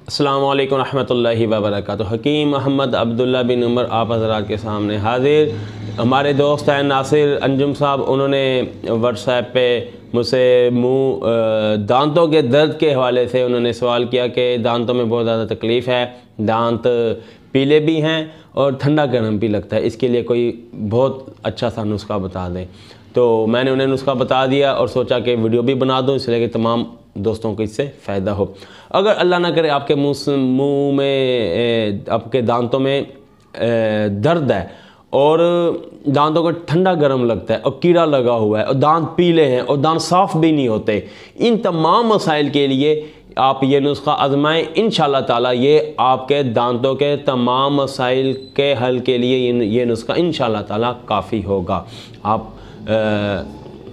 अस्सलाम वालेकुम रहमतुल्लाहि व बरकातुहू। हकीम मोहम्मद अब्दुल्ला बिन उमर आप हज़रात के सामने हाजिर। हमारे दोस्त हैं नासिर अंजुम साहब, उन्होंने व्हाट्सएप पे मुझसे दांतों के दर्द के हवाले से उन्होंने सवाल किया कि दांतों में बहुत ज़्यादा तकलीफ़ है, दांत पीले भी हैं और ठंडा गर्म भी लगता है, इसके लिए कोई बहुत अच्छा सा नुस्खा बता दें। तो मैंने उन्हें नुस्खा बता दिया और सोचा कि वीडियो भी बना दूं, इसलिए कि तमाम दोस्तों को इससे फ़ायदा हो। अगर अल्लाह ना करे आपके मुंह में आपके दांतों में दर्द है और दांतों को ठंडा गर्म लगता है और कीड़ा लगा हुआ है और दांत पीले हैं और दांत साफ़ भी नहीं होते, इन तमाम मसाइल के लिए आप ये नुस्खा आजमाएं। इंशाअल्लाह ताला ये आपके दांतों के तमाम मसाइल के हल के लिए ये नुस्खा इंशाअल्लाह ताला काफ़ी होगा। आप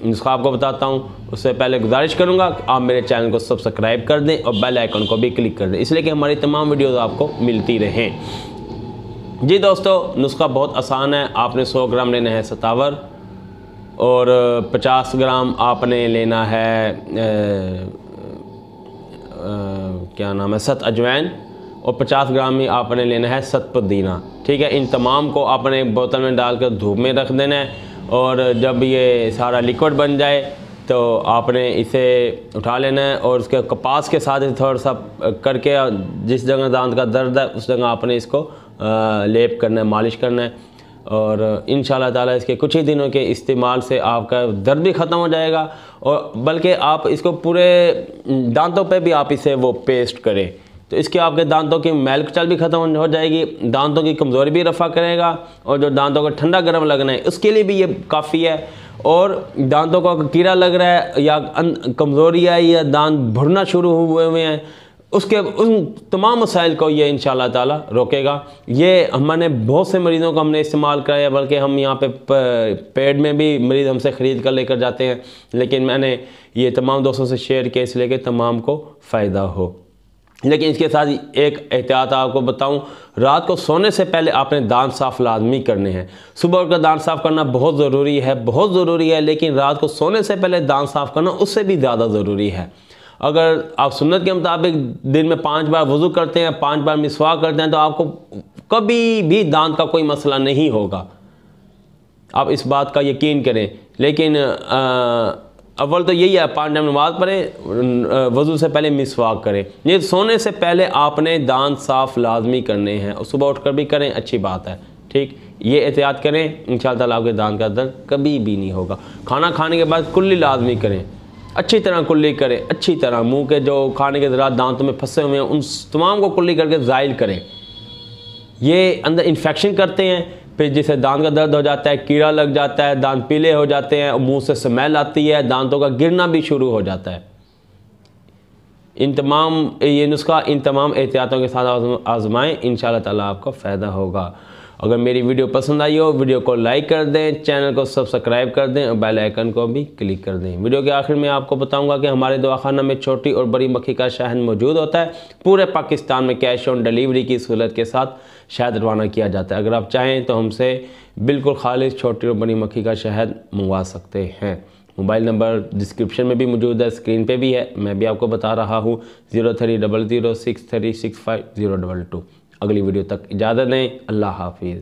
नुस्खा आपको बताता हूँ, उससे पहले गुजारिश करूँगा आप मेरे चैनल को सब्सक्राइब कर दें और बेल आइकन को भी क्लिक कर दें, इसलिए कि हमारी तमाम वीडियोज़ आपको मिलती रहें। जी दोस्तों, नुस्खा बहुत आसान है। आपने 100 ग्राम लेना है सतावर और 50 ग्राम आपने लेना है क्या नाम है सत अजवैन और 50 ग्राम ही आपने लेना है सत पुदीना। ठीक है, इन तमाम को आपने बोतल में डालकर धूप में रख देना है और जब ये सारा लिक्विड बन जाए तो आपने इसे उठा लेना है और उसके कपास के साथ थोड़ा सा करके जिस जगह दांत का दर्द है उस जगह आपने इसको लेप करना है, मालिश करना है और इंशाअल्लाह ताला इसके कुछ ही दिनों के इस्तेमाल से आपका दर्द भी ख़त्म हो जाएगा और बल्कि आप इसको पूरे दांतों पे भी आप इसे वो पेस्ट करें तो इसके आपके दांतों की मैल कुचल भी ख़त्म हो जाएगी, दांतों की कमज़ोरी भी रफ़ा करेगा और जो दांतों को ठंडा गर्म लगना है उसके लिए भी ये काफ़ी है। और दांतों का कीड़ा लग रहा है या कमज़ोरी है या दांत भुरना शुरू हुए हैं, उसके उन तमाम मसाइल को ये इंशाअल्लाह ताला रोकेगा। ये हमने बहुत से मरीज़ों को हमने इस्तेमाल कराया, बल्कि हम यहाँ पे पेड में भी मरीज़ हमसे ख़रीद कर लेकर जाते हैं, लेकिन मैंने ये तमाम दोस्तों से शेयर किया इसलिए कि तमाम को फ़ायदा हो। लेकिन इसके साथ एक एहतियात आपको बताऊं, रात को सोने से पहले आपने दांत साफ़ लाजमी करने हैं। सुबह उठकर दांत साफ़ करना बहुत ज़रूरी है, बहुत ज़रूरी है, लेकिन रात को सोने से पहले दांत साफ़ करना उससे भी ज़्यादा ज़रूरी है। अगर आप सुन्नत के मुताबिक दिन में 5 बार वज़ू करते हैं, 5 बार मिसवाक करते हैं तो आपको कभी भी दांत का कोई मसला नहीं होगा, आप इस बात का यकीन करें। लेकिन अव्वल तो यही है, 5 टाइम नमाज़ पढ़ें, वज़ू से पहले मिसवाक करें। ये सोने से पहले आपने दांत साफ़ लाजमी करने हैं और सुबह उठकर भी करें, अच्छी बात है। ठीक, ये एहतियात करें, इंशाअल्लाह ताला आपके दांत का दर्द कभी भी नहीं होगा। खाना खाने के बाद कुल्ली लाजमी करें, अच्छी तरह कुल्ली करें, अच्छी तरह मुंह के जो खाने के ज़रात दांतों में फंसे हुए हैं उन तमाम को कुल्ली करके ज़ाइल करें। ये अंदर इन्फेक्शन करते हैं, फिर जिससे दांत का दर्द हो जाता है, कीड़ा लग जाता है, दांत पीले हो जाते हैं, मुंह से स्मेल आती है, दांतों का गिरना भी शुरू हो जाता है। ये नुस्खा इन तमाम एहतियातों के साथ आजमाएं, इंशाअल्लाह ताला आपको फ़ायदा होगा। अगर मेरी वीडियो पसंद आई हो, वीडियो को लाइक कर दें, चैनल को सब्सक्राइब कर दें और बेल आइकन को भी क्लिक कर दें। वीडियो के आखिर में आपको बताऊंगा कि हमारे दवाखाना में छोटी और बड़ी मक्खी का शहद मौजूद होता है। पूरे पाकिस्तान में कैश ऑन डिलीवरी की सहूलत के साथ शहद रवाना किया जाता है। अगर आप चाहें तो हमसे बिल्कुल खालिश छोटी और बड़ी मक्खी का शहद मंगवा सकते हैं। मोबाइल नंबर डिस्क्रिप्शन में भी मौजूद है, स्क्रीन पे भी है, मैं भी आपको बता रहा हूँ, 03006365 022। अगली वीडियो तक इजाज़त दें, अल्लाह हाफिज़।